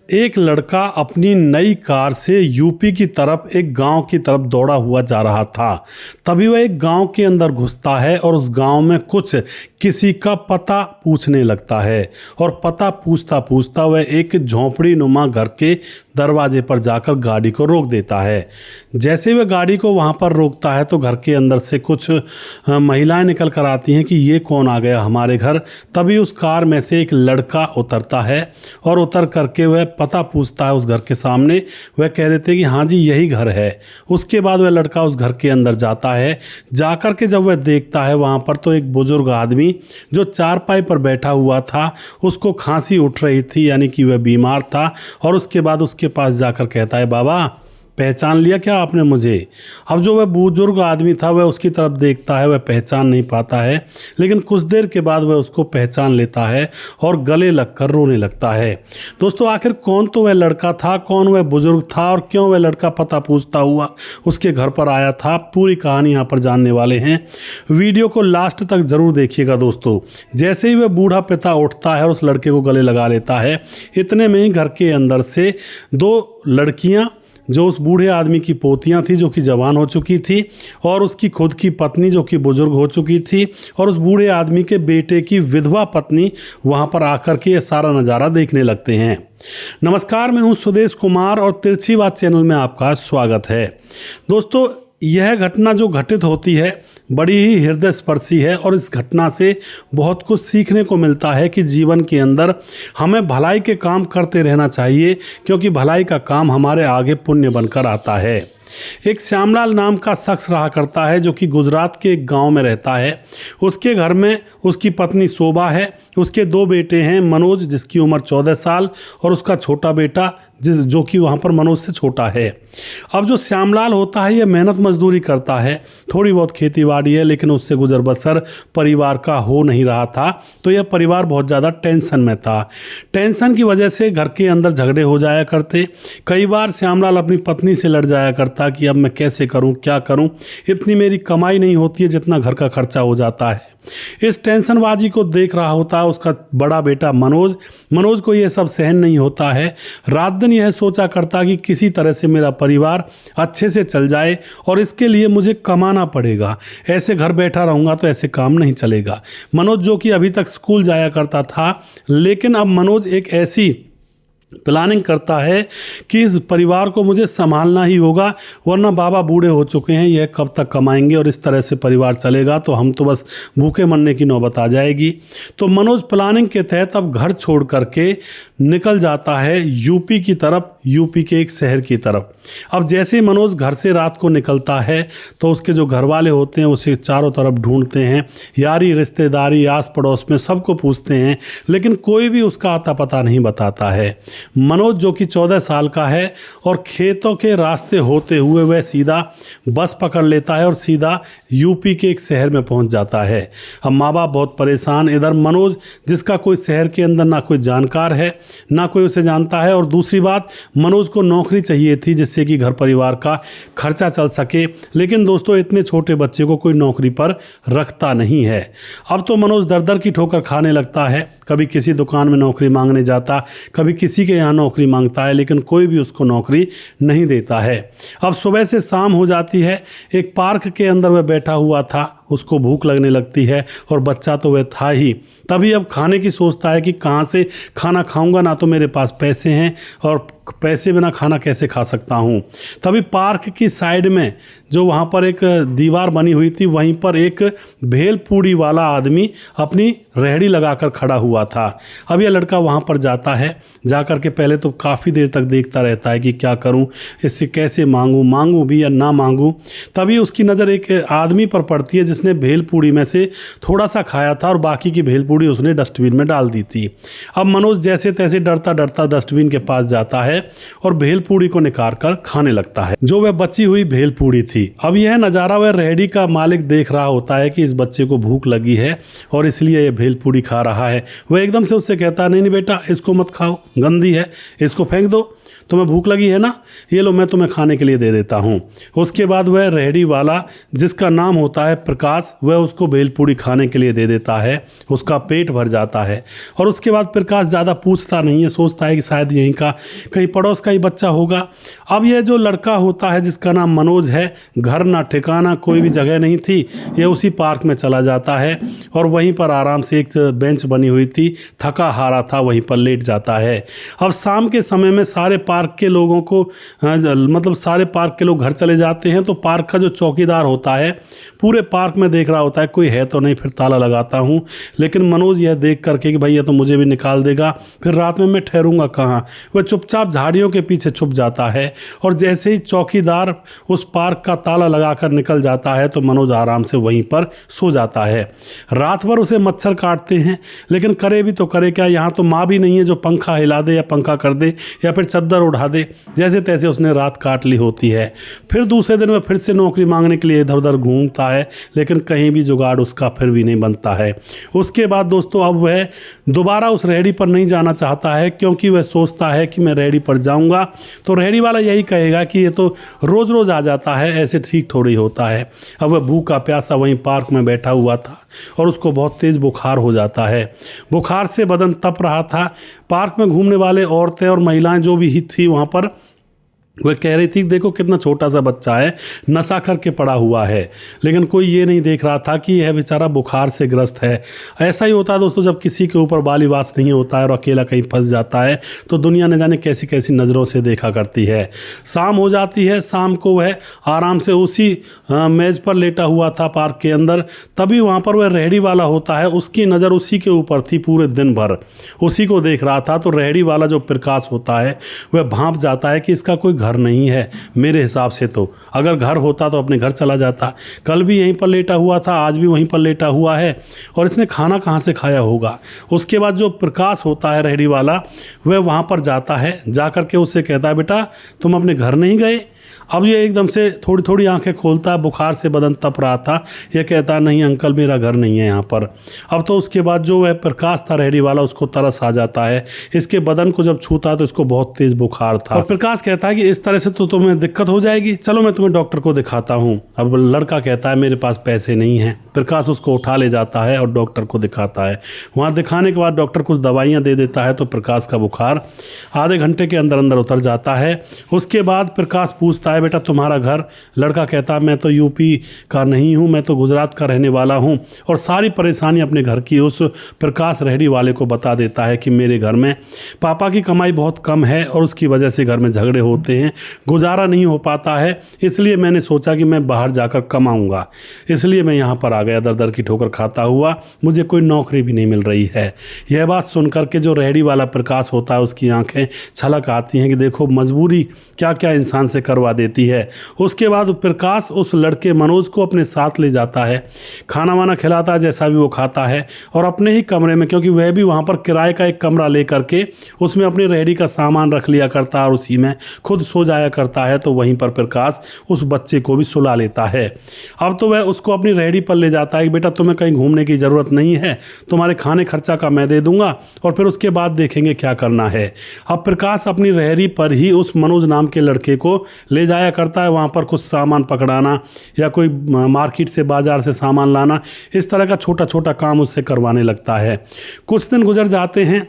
एक लड़का अपनी नई कार से यूपी की तरफ एक गांव की तरफ दौड़ा हुआ जा रहा था। तभी वह एक गांव के अंदर घुसता है और उस गांव में कुछ किसी का पता पूछने लगता है और पता पूछता पूछता वह एक झोंपड़ी नुमा घर के दरवाजे पर जाकर गाड़ी को रोक देता है। जैसे वह गाड़ी को वहां पर रोकता है तो घर के अंदर से कुछ महिलाएं निकल कर आती हैं कि ये कौन आ गया हमारे घर। तभी उस कार में से एक लड़का उतरता है और उतर करके वह पता पूछता है उस घर के सामने। वह कह देते हैं कि हाँ जी यही घर है। उसके बाद वह लड़का उस घर के अंदर जाता है। जाकर के जब वह देखता है वहाँ पर तो एक बुजुर्ग आदमी जो चारपाई पर बैठा हुआ था, उसको खांसी उठ रही थी, यानी कि वह बीमार था। और उसके बाद उसके पास जाकर कहता है, बाबा पहचान लिया क्या आपने मुझे? अब जो वह बुजुर्ग आदमी था वह उसकी तरफ देखता है, वह पहचान नहीं पाता है, लेकिन कुछ देर के बाद वह उसको पहचान लेता है और गले लगकर रोने लगता है। दोस्तों आखिर कौन तो वह लड़का था, कौन वह बुजुर्ग था और क्यों वह लड़का पता पूछता हुआ उसके घर पर आया था, पूरी कहानी यहाँ पर जानने वाले हैं। वीडियो को लास्ट तक ज़रूर देखिएगा दोस्तों। जैसे ही वह बूढ़ा पिता उठता है और उस लड़के को गले लगा लेता है, इतने में ही घर के अंदर से दो लड़कियाँ जो उस बूढ़े आदमी की पोतियां थी जो कि जवान हो चुकी थी, और उसकी खुद की पत्नी जो कि बुजुर्ग हो चुकी थी, और उस बूढ़े आदमी के बेटे की विधवा पत्नी वहां पर आकर के ये सारा नज़ारा देखने लगते हैं। नमस्कार, मैं हूं सुदेश कुमार और तिरछी बात चैनल में आपका स्वागत है। दोस्तों यह घटना जो घटित होती है बड़ी ही हृदय स्पर्शी है और इस घटना से बहुत कुछ सीखने को मिलता है कि जीवन के अंदर हमें भलाई के काम करते रहना चाहिए, क्योंकि भलाई का काम हमारे आगे पुण्य बनकर आता है। एक श्यामलाल नाम का शख्स रहा करता है जो कि गुजरात के एक गांव में रहता है। उसके घर में उसकी पत्नी शोभा है, उसके दो बेटे हैं, मनोज जिसकी उम्र 14 साल और उसका छोटा बेटा जो कि वहाँ पर मनोज से छोटा है। अब जो श्यामलाल होता है यह मेहनत मजदूरी करता है, थोड़ी बहुत खेती बाड़ी है, लेकिन उससे गुजर बसर परिवार का हो नहीं रहा था। तो यह परिवार बहुत ज़्यादा टेंशन में था। टेंशन की वजह से घर के अंदर झगड़े हो जाया करते। कई बार श्यामलाल अपनी पत्नी से लड़ जाया करता कि अब मैं कैसे करूं, क्या करूं, इतनी मेरी कमाई नहीं होती है जितना घर का खर्चा हो जाता है। इस टेंशनबाजी को देख रहा होता है उसका बड़ा बेटा मनोज को यह सब सहन नहीं होता है। रात दिन यह सोचा करता कि किसी तरह से मेरा परिवार अच्छे से चल जाए और इसके लिए मुझे कमाना पड़ेगा, ऐसे घर बैठा रहूँगा तो ऐसे काम नहीं चलेगा। मनोज जो कि अभी तक स्कूल जाया करता था, लेकिन अब मनोज एक ऐसी प्लानिंग करता है कि इस परिवार को मुझे संभालना ही होगा, वरना बाबा बूढ़े हो चुके हैं, यह कब तक कमाएंगे और इस तरह से परिवार चलेगा तो हम तो बस भूखे मरने की नौबत आ जाएगी। तो मनोज प्लानिंग के तहत अब घर छोड़ करके निकल जाता है यूपी की तरफ, यूपी के एक शहर की तरफ। अब जैसे ही मनोज घर से रात को निकलता है तो उसके जो घर वाले होते हैं उसे चारों तरफ ढूंढते हैं, यारी रिश्तेदारी आस पड़ोस में सबको पूछते हैं, लेकिन कोई भी उसका आता पता नहीं बताता है। मनोज जो कि 14 साल का है और खेतों के रास्ते होते हुए वह सीधा बस पकड़ लेता है और सीधा यूपी के एक शहर में पहुंच जाता है। अब माँ बाप बहुत परेशान, इधर मनोज जिसका कोई शहर के अंदर ना कोई जानकार है ना कोई उसे जानता है, और दूसरी बात मनोज को नौकरी चाहिए थी जिससे कि घर परिवार का खर्चा चल सके, लेकिन दोस्तों इतने छोटे बच्चे को कोई नौकरी पर रखता नहीं है। अब तो मनोज दर दर की ठोकर खाने लगता है, कभी किसी दुकान में नौकरी मांगने जाता, कभी किसी के यहाँ नौकरी मांगता है, लेकिन कोई भी उसको नौकरी नहीं देता है। अब सुबह से शाम हो जाती है, एक पार्क के अंदर वह बैठा हुआ था, उसको भूख लगने लगती है और बच्चा तो वह था ही। तभी अब खाने की सोचता है कि कहाँ से खाना खाऊंगा, ना तो मेरे पास पैसे हैं और पैसे बिना खाना कैसे खा सकता हूँ। तभी पार्क की साइड में जो वहाँ पर एक दीवार बनी हुई थी, वहीं पर एक भेल पूड़ी वाला आदमी अपनी रेहड़ी लगाकर खड़ा हुआ था। अब यह लड़का वहाँ पर जाता है, जाकर के पहले तो काफ़ी देर तक देखता रहता है कि क्या करूँ, इससे कैसे मांगूँ भी या ना मांगूँ। तभी उसकी नज़र एक आदमी पर पड़ती है जिसने भेल पूड़ी में से थोड़ा सा खाया था और बाकी की भेल पूड़ी उसने डस्टबिन में डाल दी थी। अब मनोज जैसे तैसे डरता डरता डस्टबिन के पास जाता है और भेल पूड़ी को निकाल कर खाने लगता है, जो वह बची हुई भेल पूड़ी थी। अब यह नज़ारा वह रेहड़ी का मालिक देख रहा होता है कि इस बच्चे को भूख लगी है और इसलिए यह भेल पूड़ी खा रहा है। वह एकदम से उससे कहता है, नहीं बेटा इसको मत खाओ, गंदी है, इसको फेंक दो, तुम्हें भूख लगी है ना, ये लो मैं तुम्हें खाने के लिए दे देता हूँ। उसके बाद वह रेहड़ी वाला जिसका नाम होता है प्रकाश, वह उसको भेलपूड़ी खाने के लिए दे देता है। उसका पेट भर जाता है। और उसके बाद प्रकाश ज़्यादा पूछता नहीं है, सोचता है कि शायद यहीं का कहीं पड़ोस का ही बच्चा होगा। अब यह जो लड़का होता है जिसका नाम मनोज है, घर ना ठिकाना, कोई भी जगह नहीं थी, यह उसी पार्क में चला जाता है और वहीं पर आराम से एक बेंच बनी हुई थी, थका हारा था, वहीं पर लेट जाता है। अब शाम के समय में सारे पार्क के लोगों को मतलब सारे पार्क के लोग घर चले जाते हैं, तो पार्क का जो चौकीदार होता है पूरे पार्क में देख रहा होता है कोई है तो नहीं, फिर ताला लगाता हूँ। लेकिन मनोज यह देख करके कि भैया तो मुझे भी निकाल देगा, फिर रात में मैं ठहरूंगा कहाँ, वह चुपचाप झाड़ियों के पीछे छुप जाता है। और जैसे ही चौकीदार उस पार्क का ताला लगाकर निकल जाता है तो मनोज आराम से वहीं पर सो जाता है। रात भर उसे मच्छर काटते हैं, लेकिन करे भी तो करे क्या, यहाँ तो माँ भी नहीं है जो पंखा हिला दे या पंखा कर दे या फिर चद्दर उठा दे। जैसे तैसे उसने रात काट ली होती है। फिर दूसरे दिन वह फिर से नौकरी मांगने के लिए इधर उधर घूमता है, लेकिन कहीं भी जुगाड़ उसका फिर भी नहीं बनता है। उसके बाद दोस्तों अब वह दोबारा उस रेहड़ी पर नहीं जाना चाहता है, क्योंकि वह सोचता है कि मैं रेहड़ी पर जाऊंगा तो रेहड़ी वाला यही कहेगा कि ये तो रोज़ रोज़ आ जाता है, ऐसे ठीक थोड़ी होता है। अब वह भूखा प्यासा वहीं पार्क में बैठा हुआ था और उसको बहुत तेज़ बुखार हो जाता है। बुखार से बदन तप रहा था। पार्क में घूमने वाले औरतें और महिलाएं जो भी थी वहाँ पर, वह कह रही थी देखो कितना छोटा सा बच्चा है, नशा करके पड़ा हुआ है। लेकिन कोई ये नहीं देख रहा था कि यह बेचारा बुखार से ग्रस्त है। ऐसा ही होता है दोस्तों, जब किसी के ऊपर बालीवास नहीं होता है और अकेला कहीं फंस जाता है तो दुनिया न जाने कैसी कैसी नज़रों से देखा करती है। शाम हो जाती है। शाम को वह आराम से उसी मेज़ पर लेटा हुआ था पार्क के अंदर। तभी वहाँ पर वह रेहड़ी वाला होता है, उसकी नज़र उसी के ऊपर थी पूरे दिन भर, उसी को देख रहा था। तो रेहड़ी वाला जो प्रकाश होता है वह भांप जाता है कि इसका कोई घर नहीं है। मेरे हिसाब से तो अगर घर होता तो अपने घर चला जाता, कल भी यहीं पर लेटा हुआ था, आज भी वहीं पर लेटा हुआ है, और इसने खाना कहाँ से खाया होगा। उसके बाद जो प्रकाश होता है रेहड़ी वाला, वह वहाँ पर जाता है, जा कर के उससे कहता है बेटा तुम अपने घर नहीं गए। अब ये एकदम से थोड़ी थोड़ी आंखें खोलता है, बुखार से बदन तप रहा था। ये कहता नहीं अंकल मेरा घर नहीं है यहाँ पर। अब तो उसके बाद जो वह प्रकाश था रेहड़ी वाला, उसको तरस आ जाता है। इसके बदन को जब छूता है तो इसको बहुत तेज़ बुखार था। और प्रकाश कहता है कि इस तरह से तो तुम्हें दिक्कत हो जाएगी, चलो मैं तुम्हें डॉक्टर को दिखाता हूँ। अब लड़का कहता है मेरे पास पैसे नहीं हैं। प्रकाश उसको उठा ले जाता है और डॉक्टर को दिखाता है। वहाँ दिखाने के बाद डॉक्टर कुछ दवाइयाँ दे देता है तो प्रकाश का बुखार आधे घंटे के अंदर अंदर उतर जाता है। उसके बाद प्रकाश पूछता है बेटा तुम्हारा घर? लड़का कहता मैं तो यूपी का नहीं हूँ, मैं तो गुजरात का रहने वाला हूँ। और सारी परेशानी अपने घर की उस प्रकाश रेहड़ी वाले को बता देता है कि मेरे घर में पापा की कमाई बहुत कम है और उसकी वजह से घर में झगड़े होते हैं, गुजारा नहीं हो पाता है, इसलिए मैंने सोचा कि मैं बाहर जाकर कमाऊँगा, इसलिए मैं यहाँ पर आ गया दर दर की ठोकर खाता हुआ, मुझे कोई नौकरी भी नहीं मिल रही है। यह बात सुन करके जो रेहड़ी वाला प्रकाश होता है उसकी आंखें छलक आती हैं कि देखो मजबूरी क्या क्या इंसान से करवा देती है। उसके बाद प्रकाश उस लड़के मनोज को अपने साथ ले जाता है, खाना वाना खिलाता है जैसा भी वो खाता है, और अपने ही कमरे में, क्योंकि वह भी वहाँ पर किराए का एक कमरा ले करके उसमें अपनी रेहड़ी का सामान रख लिया करता है और उसी में खुद सो जाया करता है। तो वहीं पर प्रकाश उस बच्चे को भी सुला लेता है। अब तो वह उसको अपनी रेहड़ी पर ले जाता है कि बेटा तुम्हें कहीं घूमने की ज़रूरत नहीं है, तुम्हारे खाने खर्चा का मैं दे दूंगा और फिर उसके बाद देखेंगे क्या करना है। अब प्रकाश अपनी रेहड़ी पर ही उस मनोज नाम के लड़के को ले जाया करता है, वहाँ पर कुछ सामान पकड़ाना या कोई मार्केट से बाज़ार से सामान लाना, इस तरह का छोटा छोटा काम उससे करवाने लगता है। कुछ दिन गुजर जाते हैं।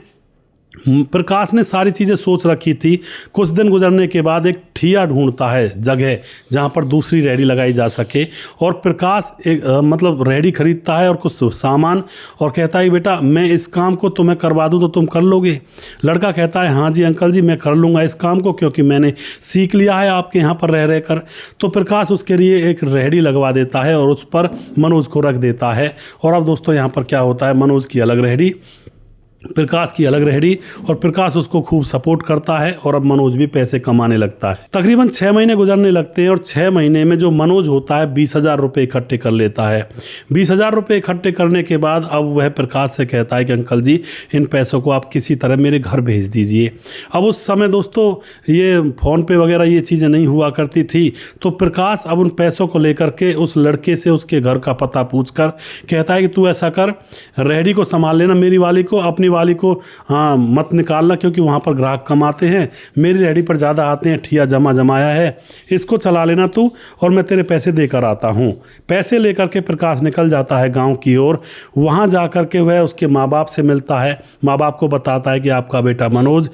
प्रकाश ने सारी चीज़ें सोच रखी थी। कुछ दिन गुजरने के बाद एक ठिया ढूंढता है, जगह जहाँ पर दूसरी रेहड़ी लगाई जा सके, और प्रकाश एक मतलब रेहड़ी खरीदता है और कुछ सामान, और कहता है बेटा मैं इस काम को तुम्हें करवा दूँ तो तुम कर लोगे? लड़का कहता है हाँ जी अंकल जी मैं कर लूँगा इस काम को, क्योंकि मैंने सीख लिया है आपके यहाँ पर रह रह कर। तो प्रकाश उसके लिए एक रेहड़ी लगवा देता है और उस पर मनोज को रख देता है। और अब दोस्तों यहाँ पर क्या होता है, मनोज की अलग रेहड़ी, प्रकाश की अलग रेहड़ी, और प्रकाश उसको खूब सपोर्ट करता है और अब मनोज भी पैसे कमाने लगता है। तकरीबन 6 महीने गुजरने लगते हैं और 6 महीने में जो मनोज होता है 20,000 रुपये इकट्ठे कर लेता है। 20,000 रुपये इकट्ठे करने के बाद अब वह प्रकाश से कहता है कि अंकल जी इन पैसों को आप किसी तरह मेरे घर भेज दीजिए। अब उस समय दोस्तों ये फ़ोन पे वगैरह ये चीज़ें नहीं हुआ करती थी, तो प्रकाश अब उन पैसों को लेकर के उस लड़के से उसके घर का पता पूछ कर कहता है कि तू ऐसा कर, रेहड़ी को संभाल लेना मेरी वाली को, अपनी वाली को हाँ मत निकालना, क्योंकि वहाँ पर ग्राहक कम आते हैं, मेरी रेहड़ी पर ज़्यादा आते हैं, ठिया जमाया है, इसको चला लेना तू और मैं तेरे पैसे देकर आता हूँ। पैसे लेकर के प्रकाश निकल जाता है गाँव की ओर। वहाँ जा कर के वह उसके माँ बाप से मिलता है, माँ बाप को बताता है कि आपका बेटा मनोज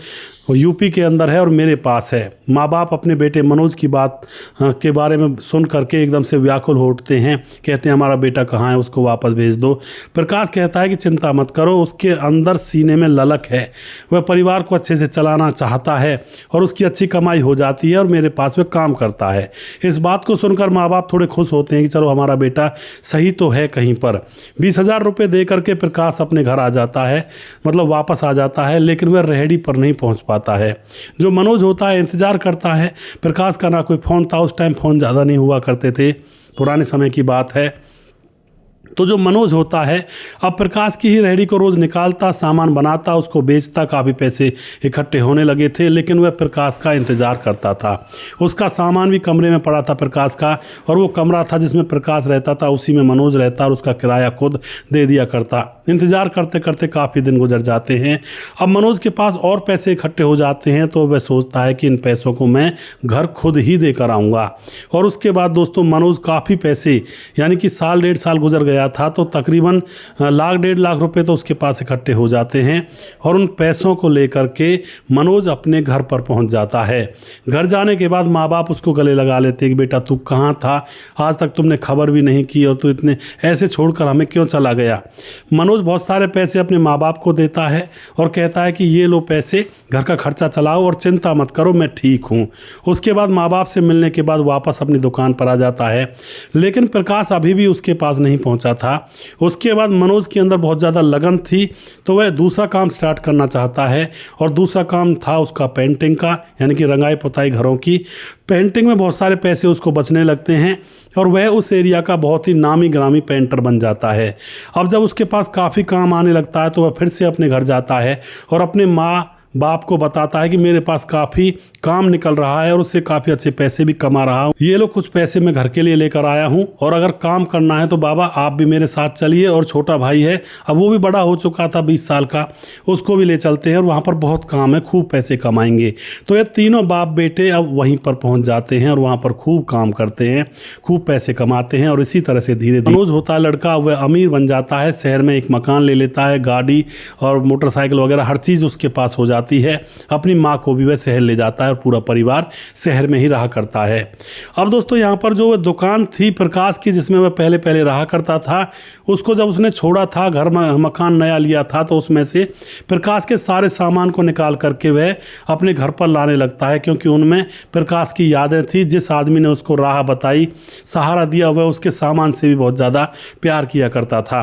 यूपी के अंदर है और मेरे पास है। माँ बाप अपने बेटे मनोज की बात के बारे में सुन करके एकदम से व्याकुल हो उठते हैं, कहते हैं हमारा बेटा कहाँ है, उसको वापस भेज दो। प्रकाश कहता है कि चिंता मत करो, उसके अंदर सीने में ललक है, वह परिवार को अच्छे से चलाना चाहता है और उसकी अच्छी कमाई हो जाती है और मेरे पास वह काम करता है। इस बात को सुनकर माँ बाप थोड़े खुश होते हैं कि चलो हमारा बेटा सही तो है कहीं पर। 20,000 रुपये दे करके प्रकाश अपने घर आ जाता है, मतलब वापस आ जाता है, लेकिन वह रेहड़ी पर नहीं पहुँच पाता है। जो मनोज होता है इंतजार करता है। प्रकाश का ना कोई फ़ोन था, उस टाइम फ़ोन ज़्यादा नहीं हुआ करते थे, पुराने समय की बात है। तो जो मनोज होता है अब प्रकाश की ही रेहड़ी को रोज़ निकालता, सामान बनाता, उसको बेचता, काफ़ी पैसे इकट्ठे होने लगे थे, लेकिन वह प्रकाश का इंतज़ार करता था। उसका सामान भी कमरे में पड़ा था प्रकाश का, और वो कमरा था जिसमें प्रकाश रहता था, उसी में मनोज रहता और उसका किराया खुद दे दिया करता। इंतज़ार करते करते काफ़ी दिन गुजर जाते हैं। अब मनोज के पास और पैसे इकट्ठे हो जाते हैं, तो वह सोचता है कि इन पैसों को मैं घर खुद ही देकर आऊँगा। और उसके बाद दोस्तों मनोज काफ़ी पैसे, यानी कि साल 1.5 साल गुजर गया था, तो तकरीबन 1,00,000-1.5 लाख रुपए तो उसके पास इकट्ठे हो जाते हैं। और उन पैसों को लेकर के मनोज अपने घर पर पहुंच जाता है। घर जाने के बाद माँ बाप उसको गले लगा लेते हैं कि बेटा तू कहाँ था, आज तक तुमने खबर भी नहीं की और तू इतने ऐसे छोड़कर हमें क्यों चला गया। मनोज बहुत सारे पैसे अपने माँ बाप को देता है और कहता है कि ये लो पैसे, घर का खर्चा चलाओ और चिंता मत करो, मैं ठीक हूँ। उसके बाद माँ बाप से मिलने के बाद वापस अपनी दुकान पर आ जाता है, लेकिन प्रकाश अभी भी उसके पास नहीं पहुँचा था। उसके बाद मनोज के अंदर बहुत ज़्यादा लगन थी, तो वह दूसरा काम स्टार्ट करना चाहता है, और दूसरा काम था उसका पेंटिंग का, यानी कि रंगाई पुताई घरों की। पेंटिंग में बहुत सारे पैसे उसको बचने लगते हैं और वह उस एरिया का बहुत ही नामी ग्रामी पेंटर बन जाता है। अब जब उसके पास काफ़ी काम आने लगता है, तो वह फिर से अपने घर जाता है और अपने माँ बाप को बताता है कि मेरे पास काफ़ी काम निकल रहा है और उससे काफ़ी अच्छे पैसे भी कमा रहा हूँ, ये लो कुछ पैसे मैं घर के लिए लेकर आया हूँ, और अगर काम करना है तो बाबा आप भी मेरे साथ चलिए। और छोटा भाई है, अब वो भी बड़ा हो चुका था 20 साल का, उसको भी ले चलते हैं और वहाँ पर बहुत काम है, खूब पैसे कमाएंगे। तो ये तीनों बाप बेटे अब वहीं पर पहुँच जाते हैं और वहाँ पर खूब काम करते हैं, खूब पैसे कमाते हैं। और इसी तरह से धीरे धीरे मनोज होता है लड़का, वह अमीर बन जाता है, शहर में एक मकान ले लेता है, गाड़ी और मोटरसाइकिल वगैरह हर चीज़ उसके पास हो जाती है। अपनी माँ को भी वह शहर ले जाता है और पूरा परिवार शहर में ही रहा करता है। अब दोस्तों यहाँ पर जो दुकान थी प्रकाश की, जिसमें वह पहले पहले रहा करता था, उसको जब उसने छोड़ा था, घर मकान नया लिया था, तो उसमें से प्रकाश के सारे सामान को निकाल करके वह अपने घर पर लाने लगता है, क्योंकि उनमें प्रकाश की यादें थी। जिस आदमी ने उसको राह बताई, सहारा दिया, वह उसके सामान से भी बहुत ज़्यादा प्यार किया करता था।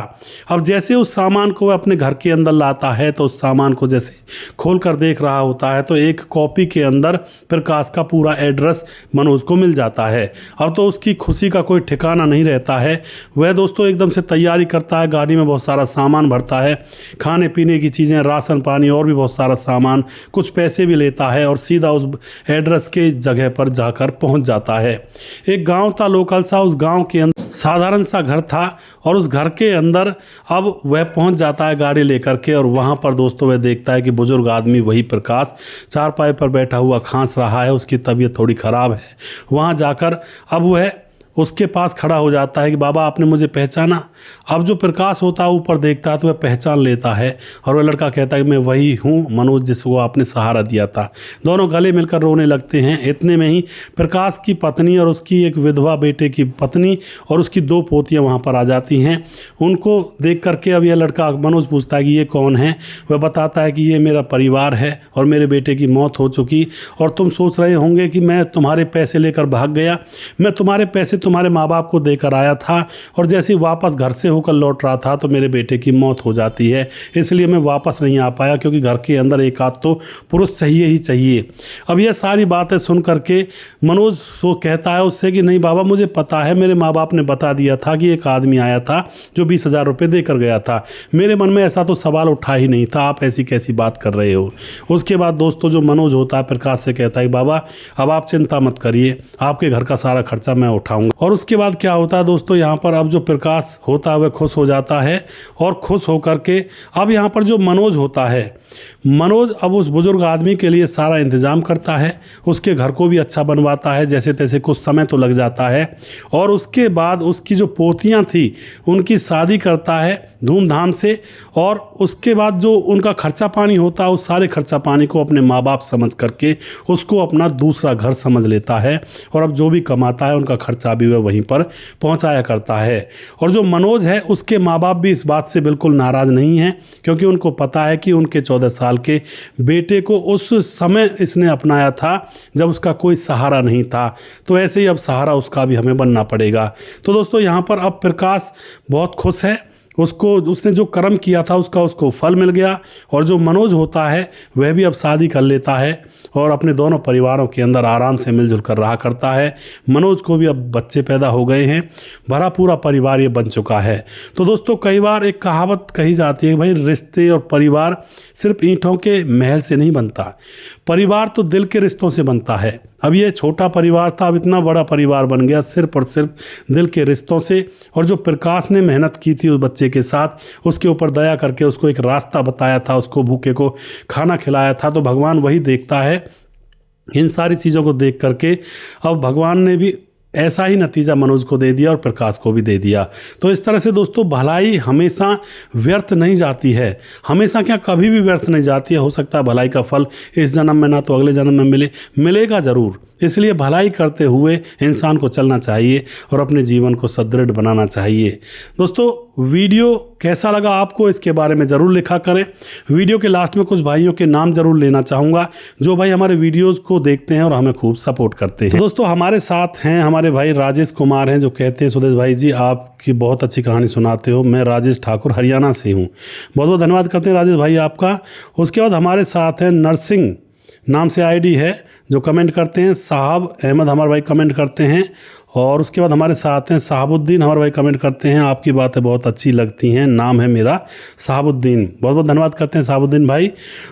अब जैसे उस सामान को वह अपने घर के अंदर लाता है, तो उस सामान को जैसे खोल कर देख रहा होता है, तो एक कॉपी के अंदर प्रकाश का पूरा एड्रेस मनोज को मिल जाता है। अब तो उसकी खुशी का कोई ठिकाना नहीं रहता है। वह दोस्तों एकदम से तैयारी करता है, गाड़ी में बहुत सारा सामान भरता है, खाने पीने की चीज़ें, राशन पानी और भी बहुत सारा सामान, कुछ पैसे भी लेता है और सीधा उस एड्रेस के जगह पर जाकर पहुंच जाता है। एक गांव था लोकल सा, उस गांव के अंदर साधारण सा घर था, और उस घर के अंदर अब वह पहुंच जाता है गाड़ी लेकर के, और वहां पर दोस्तों वह देखता है कि बुजुर्ग आदमी वही प्रकाश चारपाई पर बैठा हुआ खांस रहा है, उसकी तबीयत थोड़ी ख़राब है। वहां जाकर अब वह उसके पास खड़ा हो जाता है कि बाबा आपने मुझे पहचाना। अब जो प्रकाश होता है ऊपर देखता है तो वह पहचान लेता है, और वह लड़का कहता है कि मैं वही हूँ मनोज जिसको आपने सहारा दिया था। दोनों गले मिलकर रोने लगते हैं। इतने में ही प्रकाश की पत्नी और उसकी एक विधवा बेटे की पत्नी और उसकी 2 पोतियाँ वहाँ पर आ जाती हैं। उनको देख करके अब यह लड़का मनोज पूछता है कि ये कौन है। वह बताता है कि ये मेरा परिवार है और मेरे बेटे की मौत हो चुकी, और तुम सोच रहे होंगे कि मैं तुम्हारे पैसे लेकर भाग गया। मैं तुम्हारे पैसे तुम्हारे माँ बाप को देकर आया था, और जैसे वापस घर से होकर लौट रहा था तो मेरे बेटे की मौत हो जाती है, इसलिए मैं वापस नहीं आ पाया, क्योंकि घर के अंदर एक आध तो पुरुष चाहिए ही चाहिए। अब यह सारी बातें सुन करके मनोज सो कहता है उससे कि नहीं बाबा मुझे पता है, मेरे माँ बाप ने बता दिया था कि एक आदमी आया था जो 20,000 रुपये देकर गया था। मेरे मन में ऐसा तो सवाल उठा ही नहीं था, आप ऐसी कैसी बात कर रहे हो। उसके बाद दोस्तों जो मनोज होता है प्रकाश से कहता है बाबा अब आप चिंता मत करिए, आपके घर का सारा खर्चा मैं उठाऊंगा। और उसके बाद क्या होता है दोस्तों, यहाँ पर अब जो प्रकाश होता है वह खुश हो जाता है और खुश होकर के अब यहाँ पर जो मनोज होता है, मनोज अब उस बुजुर्ग आदमी के लिए सारा इंतज़ाम करता है, उसके घर को भी अच्छा बनवाता है, जैसे तैसे कुछ समय तो लग जाता है। और उसके बाद उसकी जो पोतियां थी उनकी शादी करता है धूमधाम से, और उसके बाद जो उनका खर्चा पानी होता है उस सारे खर्चा पानी को अपने माँ बाप समझ करके उसको अपना दूसरा घर समझ लेता है, और अब जो भी कमाता है उनका खर्चा भी वह वहीं पर पहुंचाया करता है। और जो मनोज है उसके माँ बाप भी इस बात से बिल्कुल नाराज़ नहीं हैं, क्योंकि उनको पता है कि उनके 14 साल के बेटे को उस समय इसने अपनाया था जब उसका कोई सहारा नहीं था, तो ऐसे ही अब सहारा उसका भी हमें बनना पड़ेगा। तो दोस्तों यहाँ पर अब प्रकाश बहुत खुश है, उसने जो कर्म किया था उसको फल मिल गया, और जो मनोज होता है वह भी अब शादी कर लेता है और अपने दोनों परिवारों के अंदर आराम से मिलजुल कर रहा करता है। मनोज को भी अब बच्चे पैदा हो गए हैं, भरा पूरा परिवार ये बन चुका है। तो दोस्तों कई बार एक कहावत कही जाती है, भाई रिश्ते और परिवार सिर्फ ईंटों के महल से नहीं बनता, परिवार तो दिल के रिश्तों से बनता है। अब ये छोटा परिवार था, अब इतना बड़ा परिवार बन गया सिर्फ और सिर्फ दिल के रिश्तों से। और जो प्रकाश ने मेहनत की थी उस बच्चे के साथ, उसके ऊपर दया करके उसको एक रास्ता बताया था, उसको भूखे को खाना खिलाया था, तो भगवान वही देखता है। इन सारी चीज़ों को देख करके अब भगवान ने भी ऐसा ही नतीजा मनोज को दे दिया और प्रकाश को भी दे दिया। तो इस तरह से दोस्तों भलाई हमेशा व्यर्थ नहीं जाती है, हमेशा क्या कभी भी व्यर्थ नहीं जाती है। हो सकता है भलाई का फल इस जन्म में ना तो अगले जन्म में मिलेगा ज़रूर। इसलिए भलाई करते हुए इंसान को चलना चाहिए और अपने जीवन को सुदृढ़ बनाना चाहिए। दोस्तों वीडियो कैसा लगा आपको, इसके बारे में ज़रूर लिखा करें। वीडियो के लास्ट में कुछ भाइयों के नाम ज़रूर लेना चाहूँगा जो भाई हमारे वीडियोज़ को देखते हैं और हमें खूब सपोर्ट करते हैं। तो दोस्तों हमारे साथ हैं हमारे भाई राजेश कुमार हैं, जो कहते हैं सुदेश भाई जी आपकी बहुत अच्छी कहानी सुनाते हो, मैं राजेश ठाकुर हरियाणा से हूँ। बहुत बहुत धन्यवाद करते हैं राजेश भाई आपका। उसके बाद हमारे साथ हैं नरसिंह नाम से आईडी है जो कमेंट करते हैं, साहब अहमद हमारे भाई कमेंट करते हैं। और उसके बाद हमारे साथ हैं साहबुद्दीन हमारे भाई कमेंट करते हैं, आपकी बातें बहुत अच्छी लगती हैं, नाम है मेरा साहबुद्दीन। बहुत बहुत धन्यवाद करते हैं साहबुद्दीन भाई।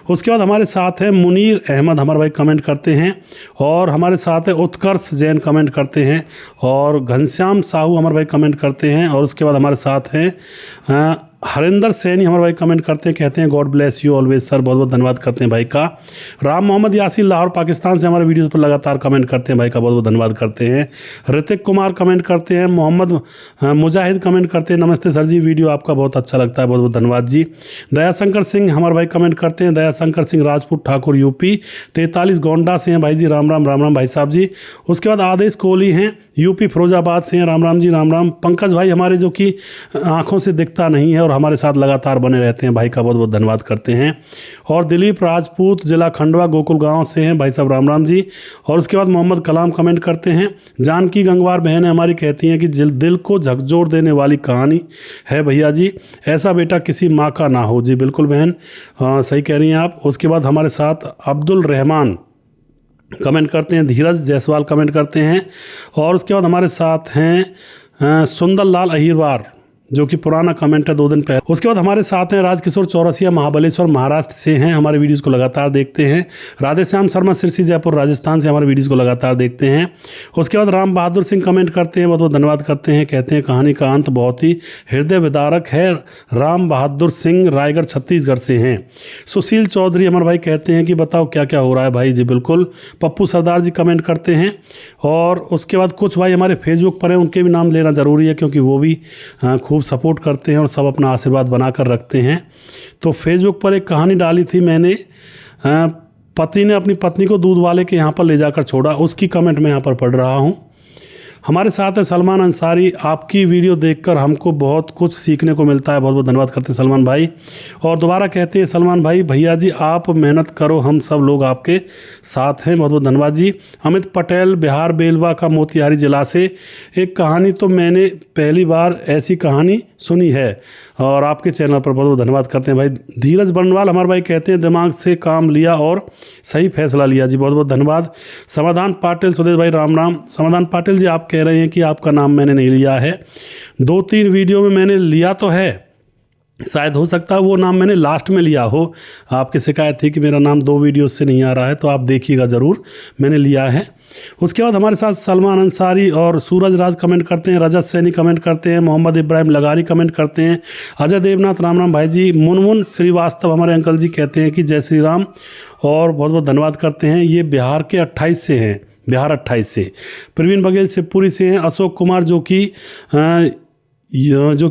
उसके बाद हमारे साथ हैं मुनीर अहमद हमारे भाई कमेंट करते हैं, और हमारे साथ है उत्कर्ष जैन कमेंट करते हैं, और घनश्याम साहू हमारे भाई कमेंट करते हैं। और उसके बाद हमारे साथ हैं हरिंदर सैनी हमारे भाई कमेंट करते हैं, कहते हैं God bless you always sir. बहुत बहुत धन्यवाद करते हैं भाई का। राम मोहम्मद यासीन लाहौर पाकिस्तान से हमारे वीडियोस पर लगातार कमेंट करते हैं, भाई का बहुत बहुत धन्यवाद करते हैं। ऋतिक कुमार कमेंट करते हैं, मोहम्मद मुजाहिद कमेंट करते हैं, नमस्ते सर जी वीडियो आपका बहुत अच्छा लगता है, बहुत बहुत धन्यवाद जी। दयाशंकर सिंह हमारे भाई कमेंट करते हैं, दयाशंकर सिंह राजपूत ठाकुर यूपी 43 गोंडा से हैं भाई जी, राम राम भाई साहब जी। उसके बाद आदेश कोहली हैं यूपी फिरोजाबाद से हैं, राम जी राम राम। पंकज भाई हमारे जो कि आंखों से दिखता नहीं है और हमारे साथ लगातार बने रहते हैं, भाई का बहुत बहुत धन्यवाद करते हैं। और दिलीप राजपूत जिला खंडवा गोकुल गांव से हैं भाई साहब, राम जी। और उसके बाद मोहम्मद कलाम कमेंट करते हैं, जानकी गंगवार बहनें हमारी कहती हैं कि दिल को झकझोर देने वाली कहानी है भैया जी, ऐसा बेटा किसी माँ का ना हो। जी बिल्कुल बहन, सही कह रही हैं आप। उसके बाद हमारे साथ अब्दुल रहमान कमेंट करते हैं, धीरज जायसवाल कमेंट करते हैं। और उसके बाद हमारे साथ हैं सुंदर लाल अहिरवार जो कि पुराना कमेंट है 2 दिन पहले। उसके बाद हमारे साथ हैं राजकिशोर चौरसिया महाबलेश्वर महाराष्ट्र से हैं, हमारे वीडियोस को लगातार देखते हैं। राधेश्याम शर्मा सिरसी जयपुर राजस्थान से हमारे वीडियोस को लगातार देखते हैं। उसके बाद राम बहादुर सिंह कमेंट करते हैं, बहुत बहुत धन्यवाद करते हैं, कहते हैं कहानी का अंत बहुत ही हृदय विदारक है। राम बहादुर सिंह रायगढ़ छत्तीसगढ़ से हैं। सुशील चौधरी हमारे भाई कहते हैं कि बताओ क्या क्या हो रहा है भाई। जी बिल्कुल। पप्पू सरदार जी कमेंट करते हैं। और उसके बाद कुछ भाई हमारे फेसबुक पर हैं, उनके भी नाम लेना ज़रूरी है क्योंकि वो भी खूब सपोर्ट करते हैं और सब अपना आशीर्वाद बनाकर रखते हैं। तो फेसबुक पर एक कहानी डाली थी मैंने, पति ने अपनी पत्नी को दूध वाले के यहाँ पर ले जाकर छोड़ा, उसकी कमेंट मैं यहाँ पर पढ़ रहा हूँ। हमारे साथ है सलमान अंसारी, आपकी वीडियो देखकर हमको बहुत कुछ सीखने को मिलता है, बहुत बहुत धन्यवाद करते हैं सलमान भाई। और दोबारा कहते हैं सलमान भाई, भैया जी आप मेहनत करो, हम सब लोग आपके साथ हैं, बहुत बहुत धन्यवाद जी। अमित पटेल बिहार बेलवा का मोतिहारी जिला से, एक कहानी तो मैंने पहली बार ऐसी कहानी सुनी है और आपके चैनल पर बहुत बहुत धन्यवाद करते हैं भाई। धीरज बर्नवाल हमारे भाई कहते हैं दिमाग से काम लिया और सही फैसला लिया। जी बहुत बहुत धन्यवाद। समाधान पाटिल सुदेश भाई राम। समाधान पाटिल जी आप कह रहे हैं कि आपका नाम मैंने नहीं लिया है, 2-3 वीडियो में मैंने लिया तो है शायद हो सकता है वो नाम मैंने लास्ट में लिया हो। आपकी शिकायत थी कि मेरा नाम 2 वीडियो से नहीं आ रहा है, तो आप देखिएगा ज़रूर, मैंने लिया है। उसके बाद हमारे साथ सलमान अंसारी और सूरज राज कमेंट करते हैं, रजत सैनी कमेंट करते हैं, मोहम्मद इब्राहिम लगारी कमेंट करते हैं, अजय देवनाथ राम राम भाई जी, मुनमुन श्रीवास्तव हमारे अंकल जी कहते हैं कि जय श्री राम, और बहुत बहुत धन्यवाद करते हैं। ये बिहार के 28 से हैं, बिहार 28 से। प्रवीण बघेल शिवपुरी से हैं। अशोक कुमार जो कि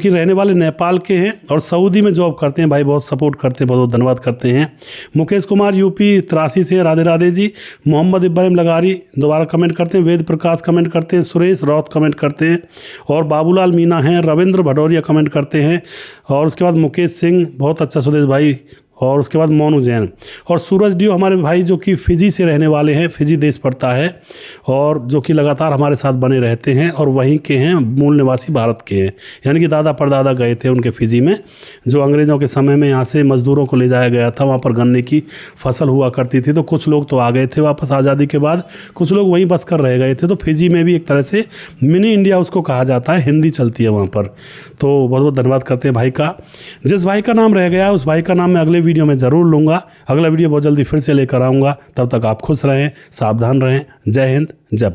रहने वाले नेपाल के हैं और सऊदी में जॉब करते हैं, भाई बहुत सपोर्ट करते हैं, बहुत बहुत धन्यवाद करते हैं। मुकेश कुमार यूपी 83 से हैं, राधे राधे जी। मोहम्मद इब्राहिम लगारी दोबारा कमेंट करते हैं, वेद प्रकाश कमेंट करते हैं, सुरेश रौत कमेंट करते हैं, और बाबूलाल मीना हैं, रविंद्र भदौरिया कमेंट करते हैं, और उसके बाद मुकेश सिंह, बहुत अच्छा सुरेश भाई, और उसके बाद मोनू जैन और सूरज डियो हमारे भाई जो कि फिजी से रहने वाले हैं, फिजी देश पड़ता है, और जो कि लगातार हमारे साथ बने रहते हैं और वहीं के हैं, मूल निवासी भारत के हैं, यानी कि दादा परदादा गए थे उनके फिजी में, जो अंग्रेज़ों के समय में यहाँ से मज़दूरों को ले जाया गया था। वहाँ पर गन्ने की फसल हुआ करती थी, तो कुछ लोग तो आ गए थे वापस आज़ादी के बाद, कुछ लोग वहीं बस कर रह गए थे। तो फिजी में भी एक तरह से मिनी इंडिया उसको कहा जाता है, हिंदी चलती है वहाँ पर। तो बहुत बहुत धन्यवाद करते हैं भाई का। जिस भाई का नाम रह गया उस भाई का नाम मैं अगले वीडियो में ज़रूर लूँगा। अगला वीडियो बहुत जल्दी फिर से लेकर आऊँगा। तब तक आप खुश रहें, सावधान रहें। जय हिंद, जय भारत।